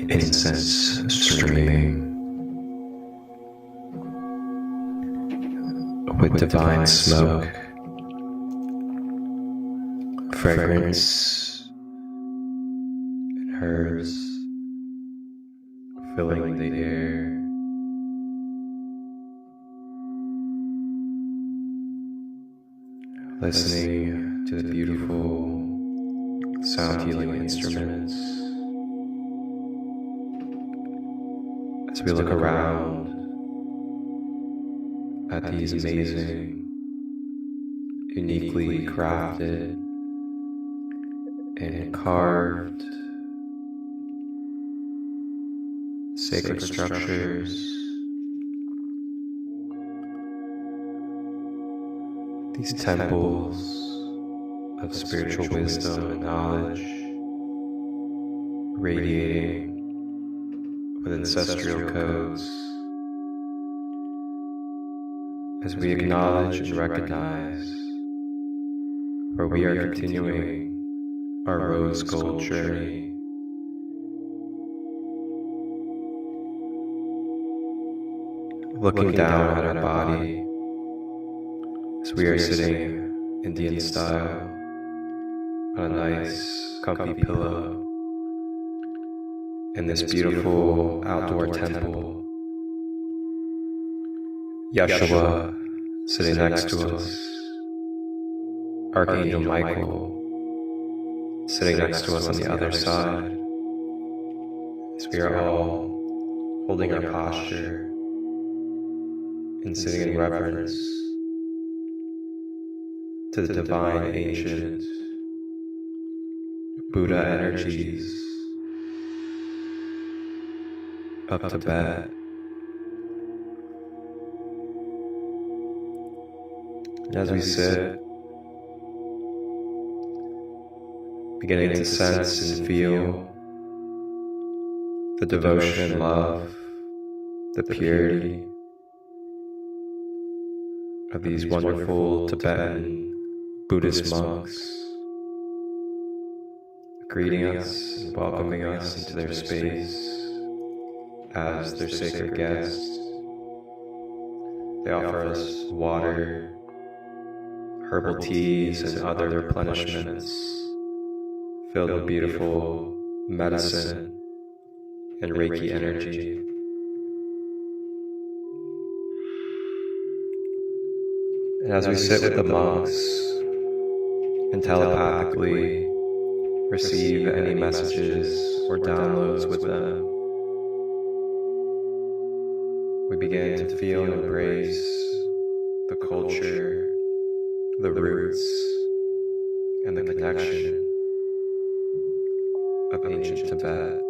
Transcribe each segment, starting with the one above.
incense streaming with divine smoke, fragrance, and herbs filling the air. Listening to the beautiful sound healing instruments as we look around at these amazing, uniquely crafted and carved sacred structures, these temples of spiritual wisdom and knowledge, radiating with ancestral codes, as we acknowledge and recognize where we are continuing our rose gold journey. Looking down at our body as we are sitting Indian style on a nice, comfy pillow in this beautiful outdoor temple. Yeshua sitting next to us, Archangel Michael sitting next to us on the other side, as we are all holding our posture and sitting in reverence to the divine ancient Buddha energies of Tibet. And as we sit, beginning to sense and feel the devotion and love, the purity of these wonderful Tibetan Buddhist monks, greeting us and welcoming us into their space as their sacred guests. They offer us water, herbal teas, and other replenishments filled with beautiful medicine and Reiki energy. And as we sit with the monks and telepathically receive any messages or downloads with them, we begin to feel and embrace the culture, the roots, and the connection of ancient Tibet.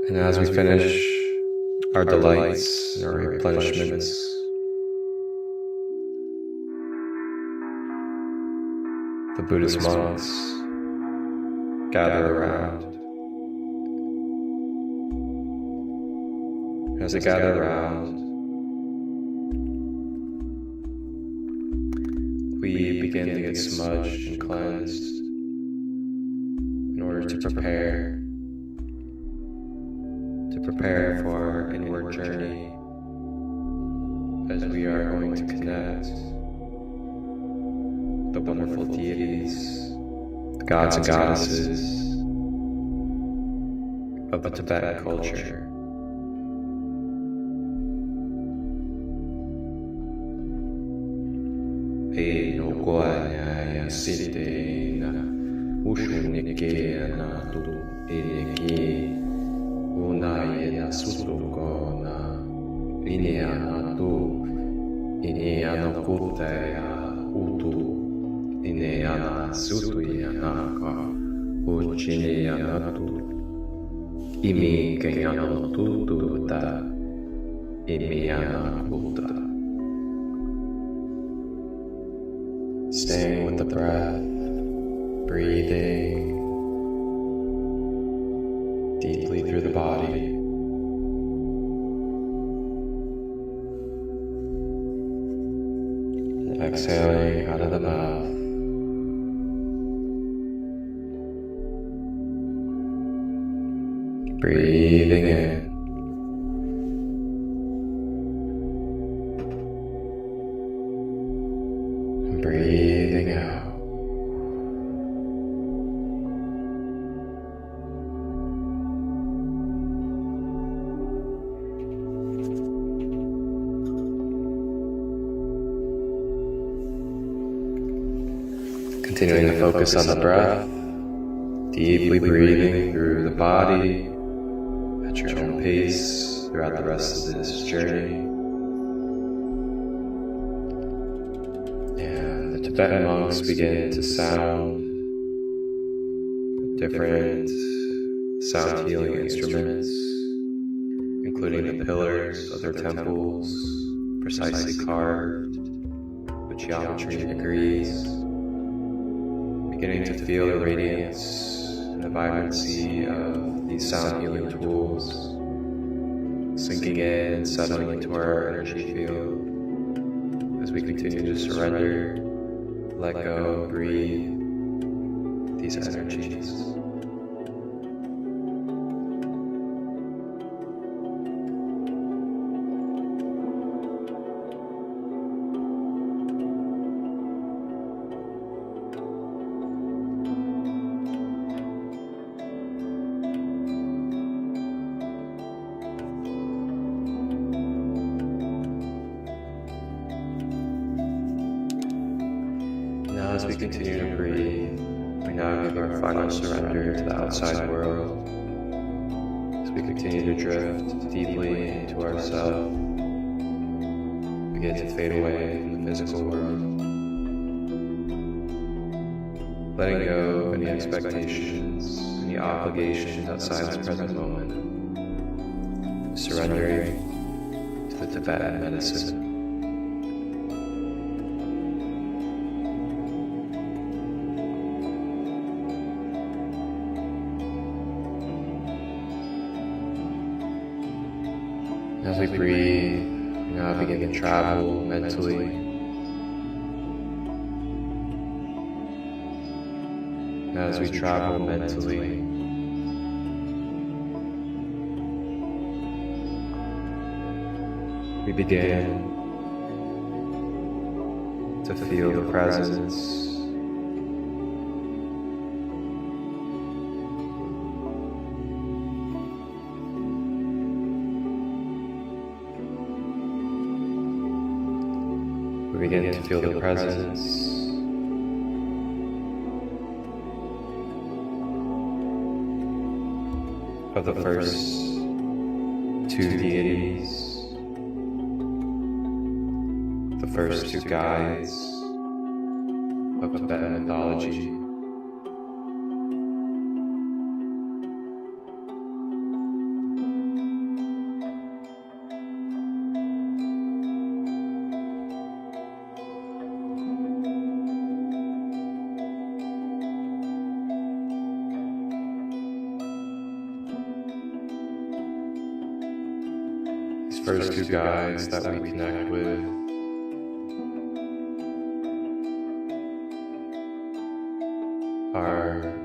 And as we finish our delights and our replenishments, the Buddhist monks gather around. As they gather around, we begin to get smudged and cleansed in order to prepare for our inward journey, as we are going to connect the wonderful deities, the gods and goddesses of the Tibetan culture. Unayena sutokona, ineana tu, ineana kutaya utu, ineana sutuyanaka, uchineana tu, imi kenyano tututa, imiana kuta. Staying with the breath, breathing, deeply through the body. And exhaling out of the mouth. Breathing in. And breathing out. Continuing to focus on the breath, deeply breathing through the body at your own pace throughout the rest of this journey. And the Tibetan monks begin to sound different sound healing instruments, including the pillars of their temples, precisely carved with geometry and degrees. Beginning to feel the radiance and the vibrancy of these sound healing tools, sinking in and settling into our energy field as we continue to surrender, let go, and breathe these energies. As we continue to breathe, we now give our final surrender to the outside world. As we continue to drift deeply into ourselves, begin to fade away from the physical world. Letting go of any expectations, any obligations outside this present moment. Surrendering to the Tibetan medicine. As we breathe, we now begin to travel mentally. As we travel mentally, we begin to feel the presence We begin to feel the presence of the first two deities, the first two guides of Tibetan mythology. First two guides that we connect with are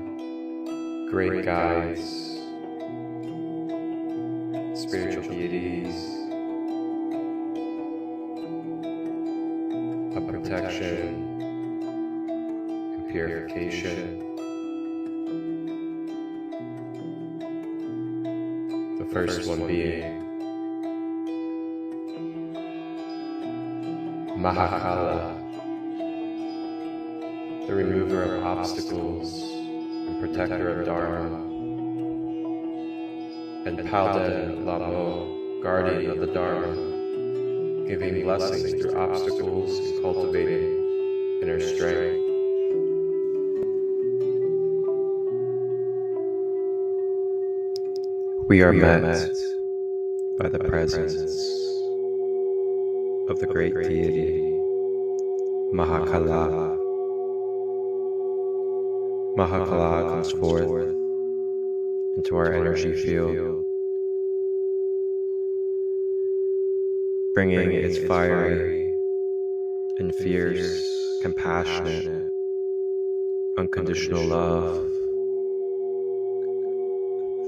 great guides, spiritual deities of protection and purification. The first one being Mahakala, the remover of obstacles and protector of Dharma, and Palden Lamo, guardian of the Dharma, giving blessings through obstacles and cultivating inner strength. We are met by the presence of the great deity, Mahakala. Mahakala comes forth into our energy field, bringing its fiery and fierce, compassionate, unconditional love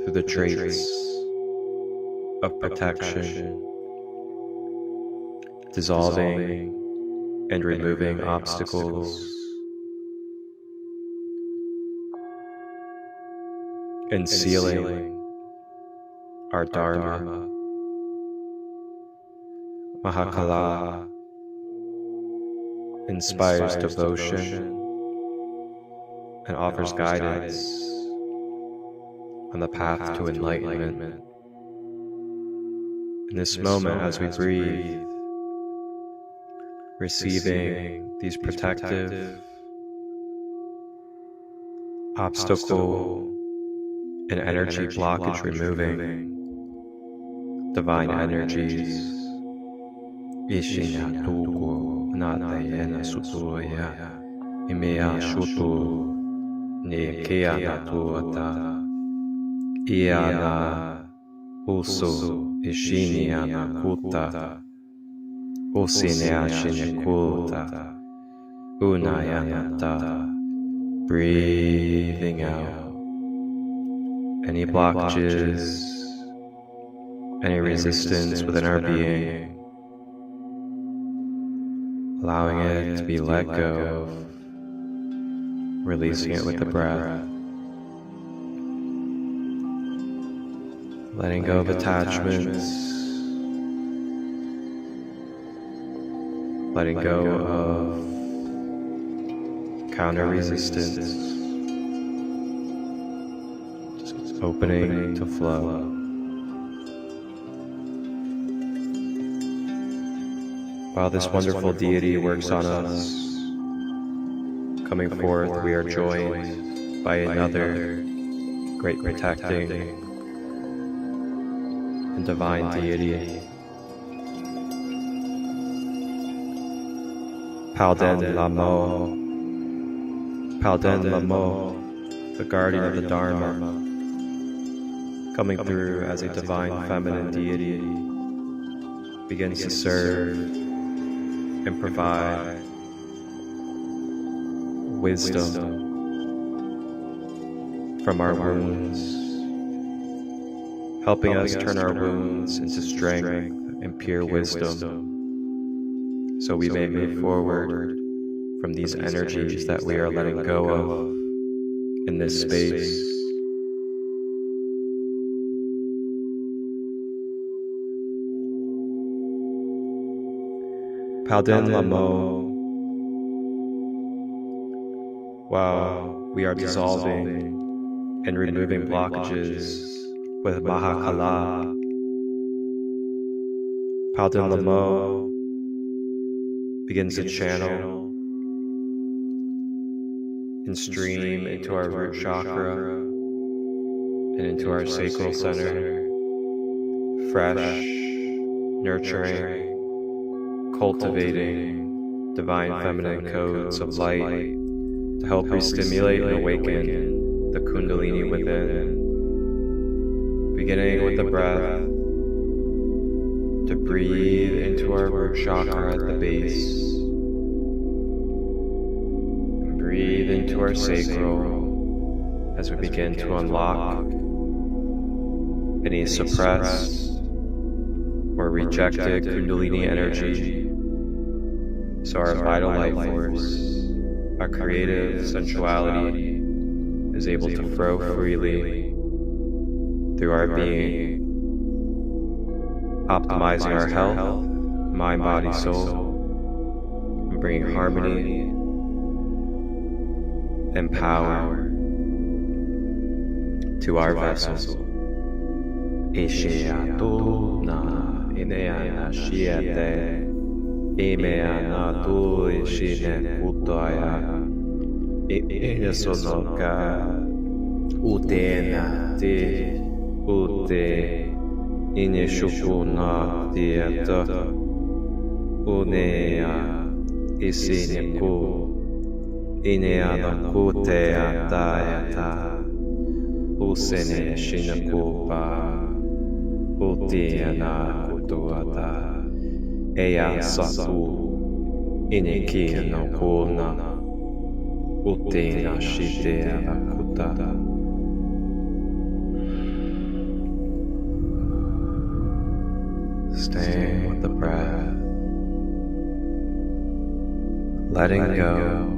through the traits of protection, dissolving and removing obstacles, and sealing our Dharma. Mahakala inspires devotion and offers guidance on the path to enlightenment. In this moment, as we breathe, receiving these protective, obstacle, and energy blockage removing divine energies. Ishina tuko natayena sutuya imea shutu ne keana tuata iana usu ishiniana kuta usinea shinikulta unayanata. Breathing out any blockages, any resistance within our being, allowing it to be let go of, releasing it with the breath, letting go of attachments, letting go of counter-resistance, just opening to flow. While this wonderful deity works on us, coming forth, we are joined by another great protecting and divine deity, Palden Lamo, the guardian of the Dharma, coming through as a divine feminine deity, begins to serve and provide wisdom from our wounds, helping us turn our wounds into strength and pure wisdom, so we may move forward from these energies that we are letting go of in this space. Palden Lamo, while we are dissolving and removing blockages with Mahakala, Palden Lamo begins to channel and stream into our root chakra and into our sacral center, fresh, nurturing, cultivating divine feminine codes of light to help re-stimulate and awaken the Kundalini within, beginning with the breath, to breathe into our root chakra at the base, and breathe into our sacral as we begin to unlock any suppressed or rejected Kundalini energy, so our vital life force, our creative sensuality, is able to flow freely through our being, optimizing our health, mind, body, soul, and bringing harmony and power to our vessel. Ineana shiate, imeana tu ishine kutaya, inesonoka, utena te, ute, ineshukuna dieta, unea, isineku, ineana kutea dayata, Usene Shinakupa Utiana Kutuata Ea Satu Ineki no Kuna Utina Shidea Akuta. Staying with the breath, letting go.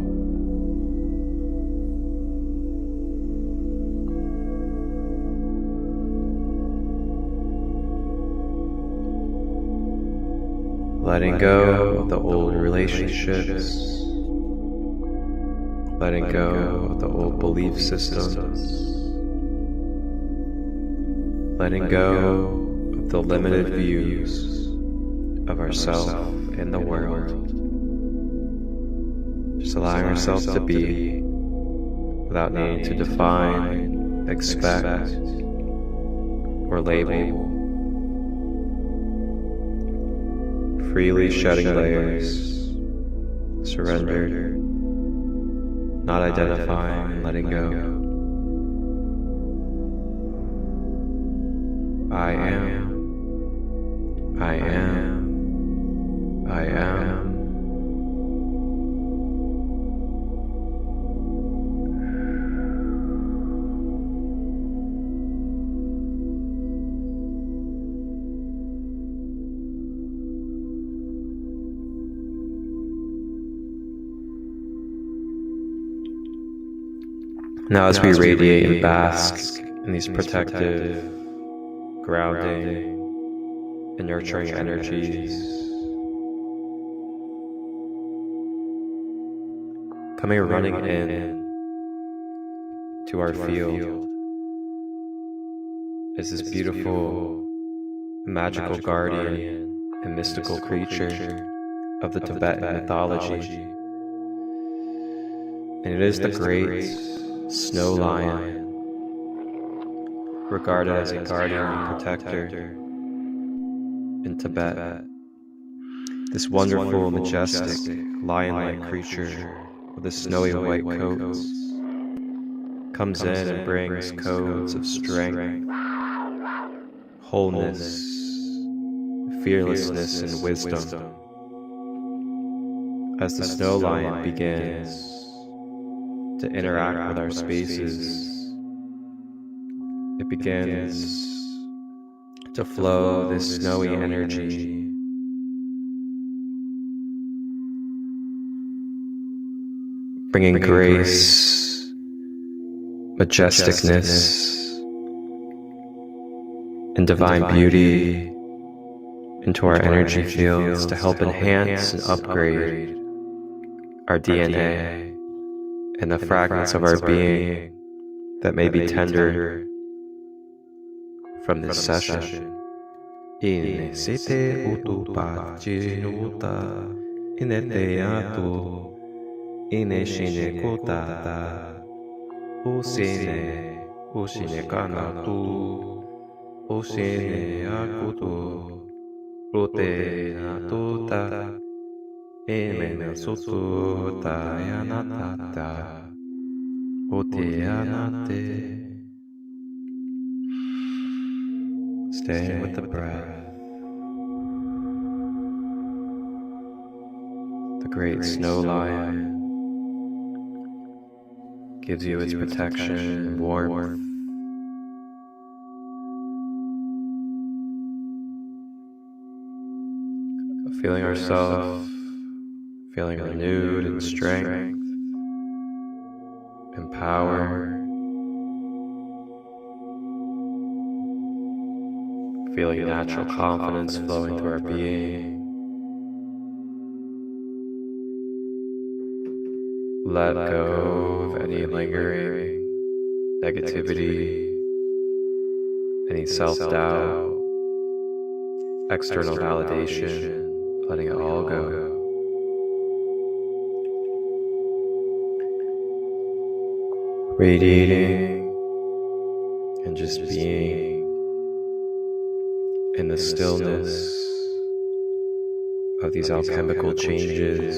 Letting go of the old relationships, letting go of the old belief systems, letting go of the limited views of ourselves and the world. Just allowing ourselves to be without needing to define, expect, or label. Freely shedding layers, surrendered, not identifying, letting go. I am, I am, I am. Now as we radiate and bask in these protective, grounding, and nurturing energies, coming running in to our field is this beautiful, magical guardian and mystical creature of the Tibetan mythology. And it is the great snow lion, regarded as a guardian and protector in Tibet. This wonderful, majestic, lion-like creature with a snowy white coat comes in and brings codes of strength, wholeness, fearlessness, and wisdom. As the snow lion begins to interact with our spaces, it begins to flow this snowy energy bringing grace, majesticness, and divine beauty into our energy fields to help enhance and upgrade our DNA and the fragments of our being that may be tender from this session. In sete utupachinuta ineteatu ineshine kotata usine usine kanatu usine akutu rote natuta Emene sutu tayanatata oteanate. Staying with the breath. The great snow lion gives you its protection and warmth. Feeling ourselves feeling renewed in strength and power, feeling natural confidence flowing through our being. Let go of any lingering negativity, any self-doubt, external validation, letting it all go. Radiating and just being in the stillness of these alchemical changes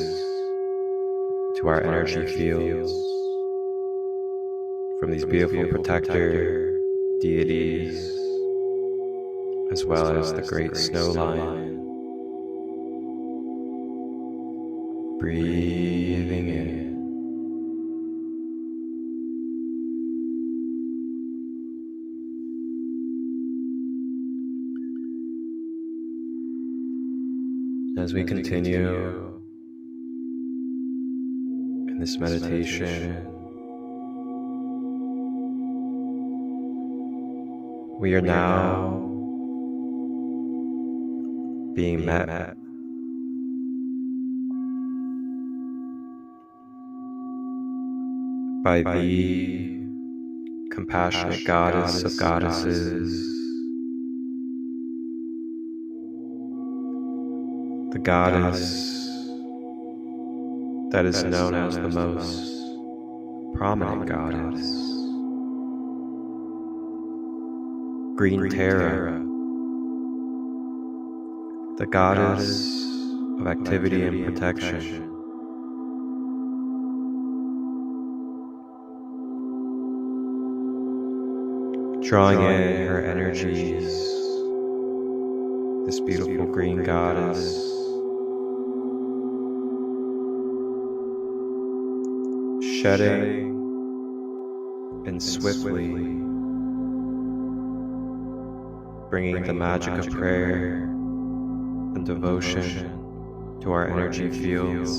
to our energy fields from these beautiful protector deities, as well as the great snow lion. Breathing in. As we continue in this meditation, we are now being met by the compassionate goddess of goddesses, the goddess that is known as the most prominent goddess, Green Terra, the goddess of activity and protection. Drawing in her energies, this beautiful green goddess, shedding and swiftly bringing the magic of prayer and devotion to our energy fields,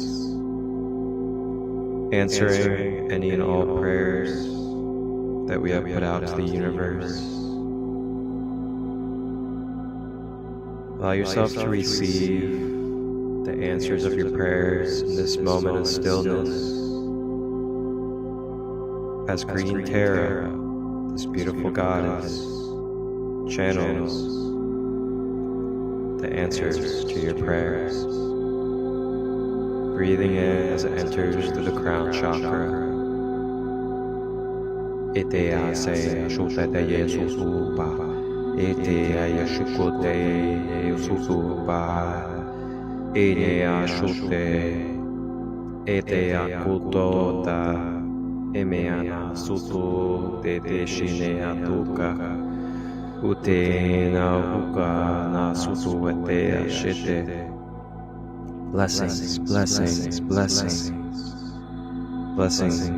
answering any and all prayers that we have put out to the universe. Allow yourself to receive the answers of your prayers in this moment of stillness, as Green Terra, this beautiful goddess, channels the answers to your prayers. Breathing in as it enters through the crown chakra. Itea se shutete yesusupa, Itea yeshukote yesusupa, Itea shute, Itea kutota, Emeana sutu te deshinea tuka, Utena uka na sutu etea shite. Blessings, blessings, blessings, blessings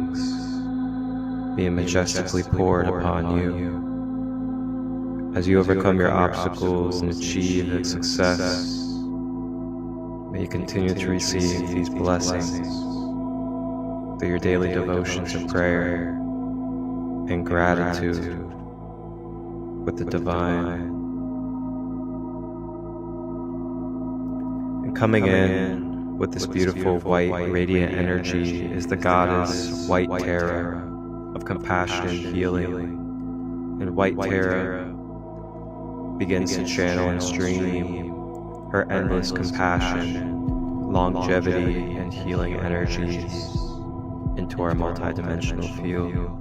being majestically poured upon you as you overcome your obstacles and achieve success. May you continue to receive these blessings through your daily devotions of prayer and gratitude with the divine. And coming in with this beautiful white radiant energy is the goddess White Terra of compassion and healing. And White Terra begins to channel and stream her endless compassion, longevity, and healing energies into our multidimensional field.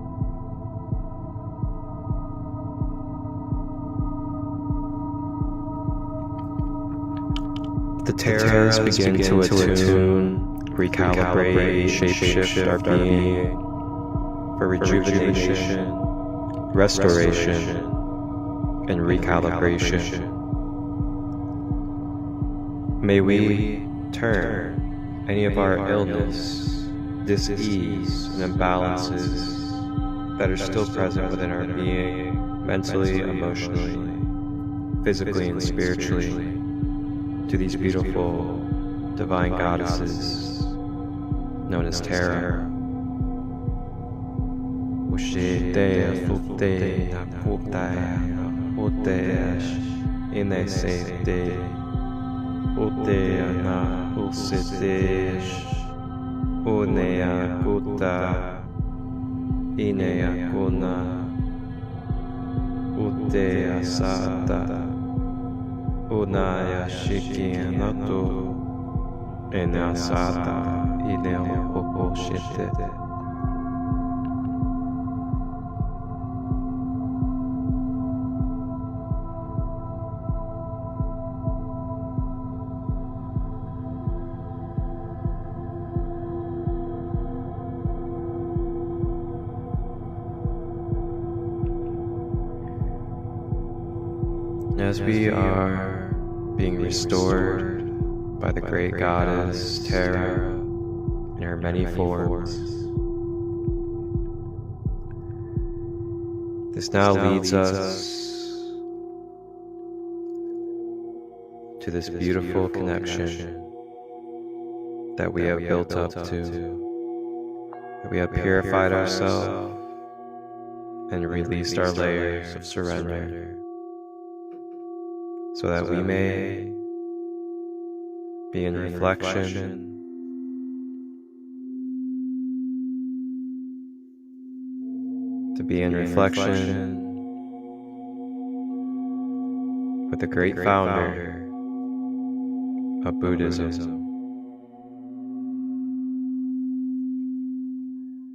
The Terras begin to attune, recalibrate, shapeshift our being for rejuvenation, restoration, and recalibration. May we turn any of our illness, dis-ease, and imbalances that are still present within our being, mentally, emotionally, physically, and spiritually, to these beautiful divine goddesses known as Terra. Ushitea futea putaya uteash inesete utea na usetesh unea kuta inea kuna utea sata unaya shikianato enea sata inea oposhete. As we are being restored by the great goddess Terra in her many forms, this now leads us to this beautiful connection that we have built up to, that we have purified ourselves and released our layers of surrender, so that we may be in reflection with the great founder of Buddhism,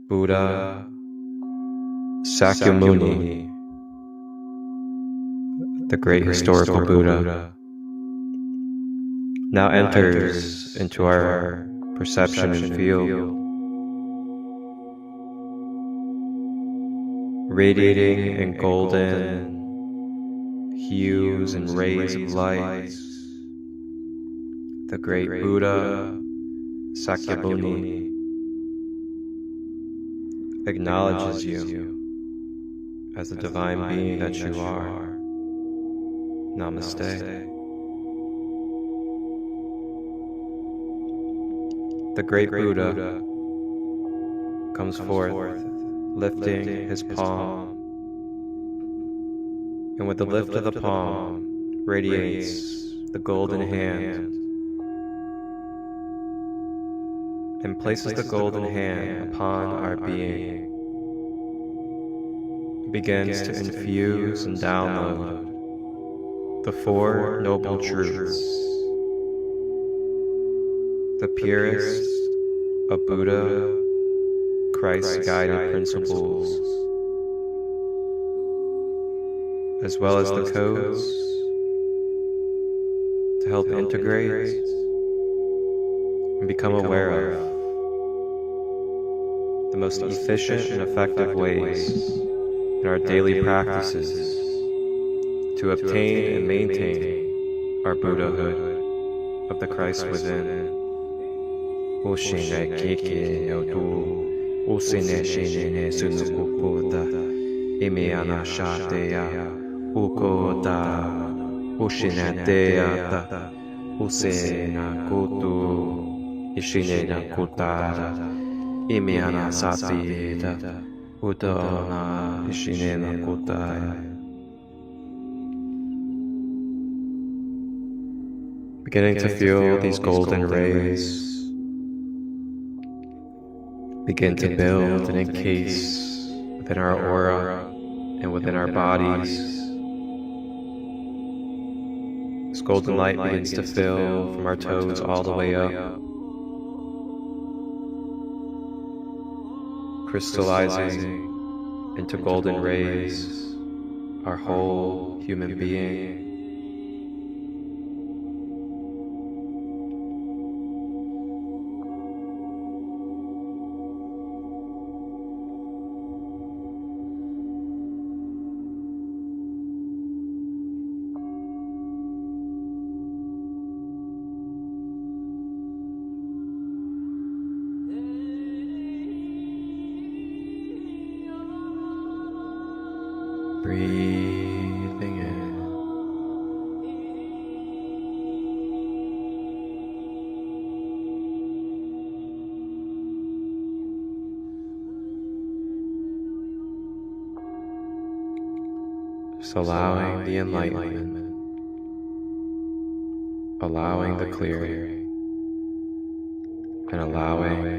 Buddha Sakyamuni, the great historical Buddha, now enters into our perception and field, radiating in golden hues and rays of light. The great Buddha Sakyamuni acknowledges you as the divine being that you are. Namaste. The great Buddha comes forth, lifting his palm, and with the lift of the palm radiates the golden hand, and places the golden hand upon our being, begins to infuse and download the Four Noble Truths, the purest of Buddha Christ's guided principles, as well as the codes to help integrate and become aware of the most efficient and effective ways in our daily practices to obtain and maintain our Buddhahood of the Christ within. Beginning to feel these golden rays begin to build and encase within our aura and within our bodies. This golden light begins to fill from our toes all the way up, crystallizing into golden rays our whole human being. Breathing in, just allowing the enlightenment, allowing the clearing, and allowing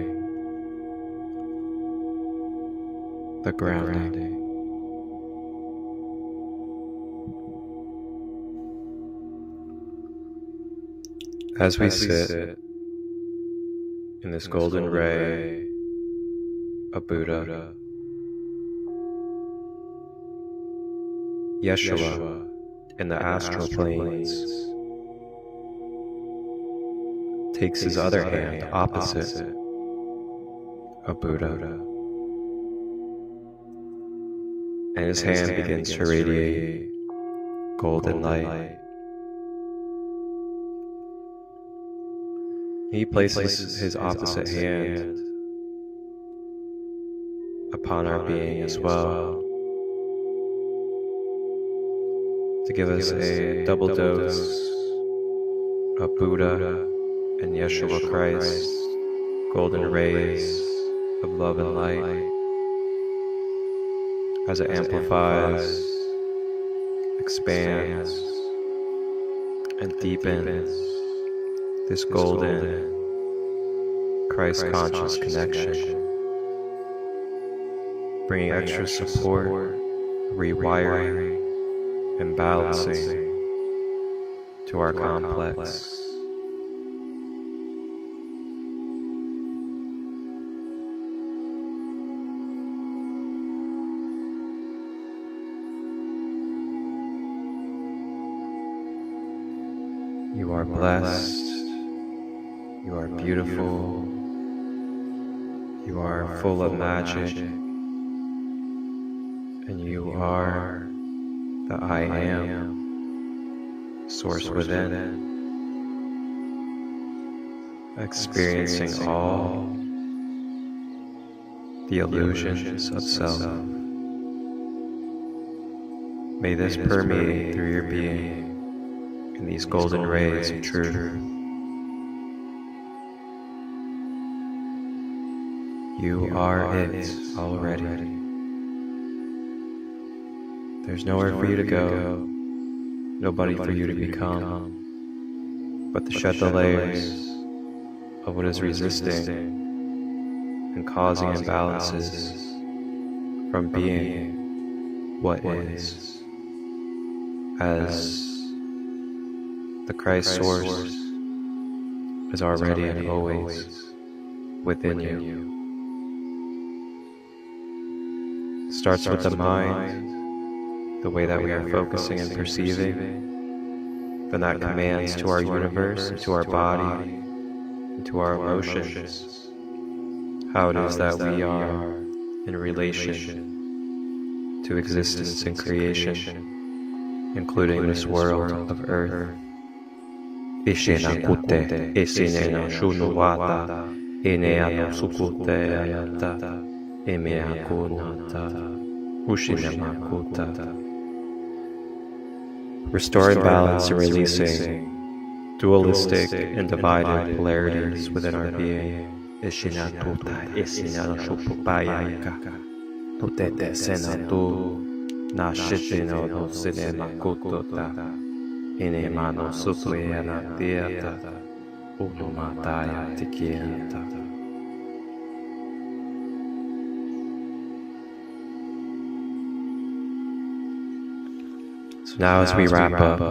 the grounding. As we sit in this golden ray of Buddha, Yeshua in the astral planes takes his other hand opposite of Buddha, and his hand begins to radiate golden light. He places his opposite hand upon our being as well, to give us a double dose of Buddha and Yeshua Christ, golden rays of love and light, as it amplifies, expands, and deepens this golden Christ conscious connection, bringing extra support, rewiring, and balancing to our complex. You are blessed. You are beautiful. You are full of magic. And you are the I Am, source within, experiencing all the illusions of self. May this permeate through your being in these golden rays of truth. You are it already. There's nowhere for you to go, nobody for you to become, but to shed the layers of what is resisting and causing imbalances from being what is, as the Christ source is already and always within you. It starts with the mind, the way that we are focusing and perceiving, then that commands to our universe, to our body, and to our emotions, how it is that we are in relation to existence and creation, including this world of earth. Ishena kute, esinena shunuwata, ineano sukute ayata, emeakunata, ushinamakutta. Restoring balance and releasing dualistic and divided polarities within our being. Ishina tuta, isina shupupayaka, tutete senatu, na shitino no sinemakututa, inemano sutuena theata, unumataya tikianta. So now as we wrap up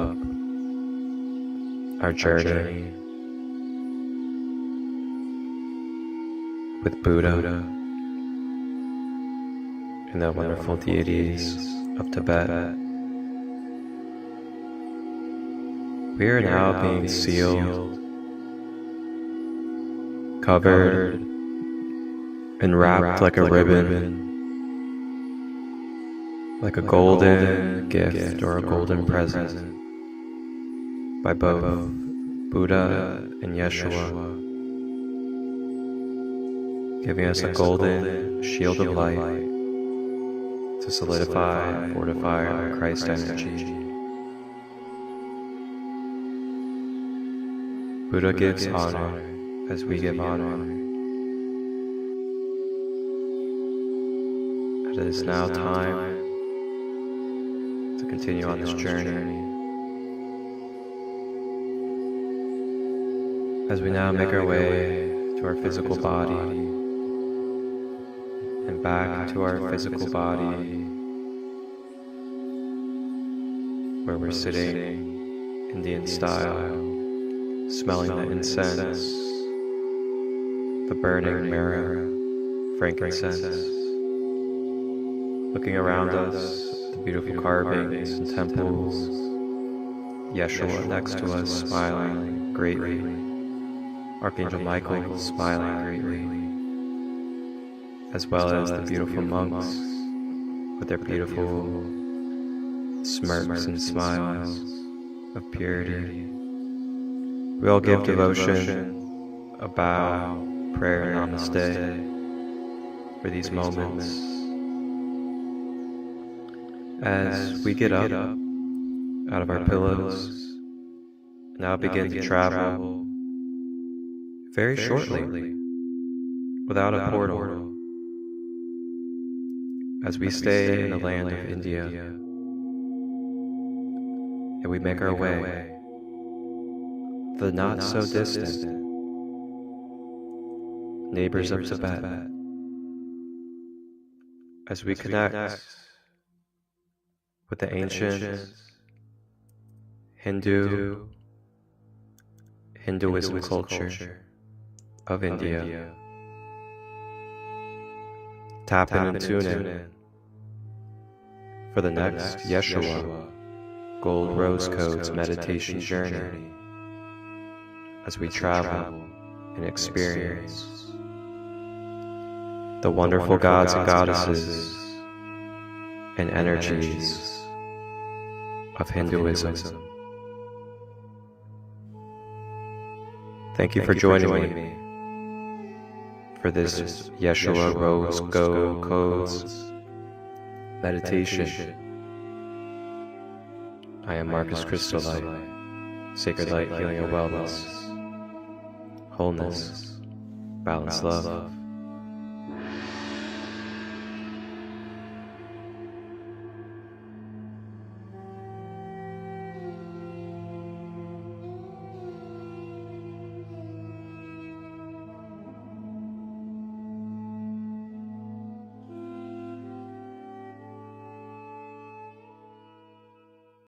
our journey with Buddha and the wonderful deities of Tibet, we are now being sealed, covered, and wrapped like a ribbon, like a golden gift or a golden present by both Buddha and Yeshua, giving us a golden shield of light to solidify and fortify our Christ energy. Buddha gives honor as we give honor. And it is now time to continue on this journey, as we now make our way to our physical body and back to our physical body, where we're sitting Indian style, smelling the incense, the burning myrrh, frankincense, looking around us, the beautiful carvings and temples, Yeshua next to us smiling greatly, Archangel Michael smiling greatly, as well as the beautiful monks with their beautiful smirks and smiles of purity. We all give devotion, a bow, prayer, namaste for these moments. As we get up out of our pillows, now begin to travel very shortly without a portal, as we stay in the land of India, and we make our way to the not so distant neighbors of Tibet, as we connect with the ancient Hinduism culture of India. Tap in and tune in for the next Yeshua Gold Rose Codes meditation journey, as we travel and experience the wonderful gods and goddesses and energies of Hinduism. Thank you for joining me for this Yeshua Rose Gold Codes meditation. I am Marcus Crystal Light, Sacred Light Healing and Wellness, Wholeness, Balanced Love.